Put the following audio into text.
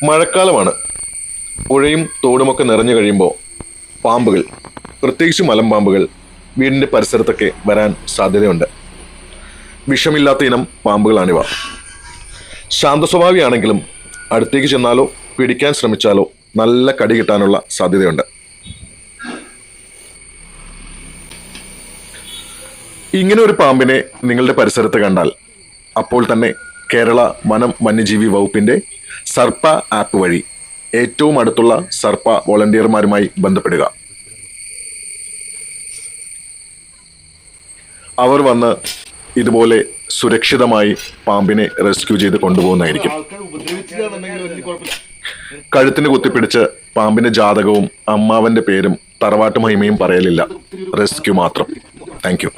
മഴക്കാലമാണ്. പുഴയും തോടുമൊക്കെ നിറഞ്ഞു കഴിയുമ്പോൾ പാമ്പുകൾ, പ്രത്യേകിച്ച് മലമ്പാമ്പുകൾ വീടിൻ്റെ പരിസരത്തൊക്കെ വരാൻ സാധ്യതയുണ്ട്. വിഷമില്ലാത്ത ഇനം പാമ്പുകളാണിവ. ശാന്തസ്വഭാവിയാണെങ്കിലും അടുത്തേക്ക് ചെന്നാലോ പിടിക്കാൻ ശ്രമിച്ചാലോ നല്ല കടി കിട്ടാനുള്ള സാധ്യതയുണ്ട്. ഇങ്ങനെ ഒരു പാമ്പിനെ നിങ്ങളുടെ പരിസരത്ത് കണ്ടാൽ അപ്പോൾ തന്നെ കേരള വനം വന്യജീവി വകുപ്പിന്റെ സർപ്പ ആപ്പ് വഴി ഏറ്റവും അടുത്തുള്ള സർപ്പ വോളണ്ടിയർമാരുമായി ബന്ധപ്പെടുക. അവർ വന്ന് ഇതുപോലെ സുരക്ഷിതമായി പാമ്പിനെ റെസ്ക്യൂ ചെയ്ത് കൊണ്ടുപോകുന്നതായിരിക്കും. കഴുത്തിന് കുത്തിപ്പിടിച്ച് പാമ്പിന്റെ ജാതകവും അമ്മാവന്റെ പേരും തറവാട്ട് മഹിമയും പറയലില്ല, റെസ്ക്യൂ മാത്രം. Thank you.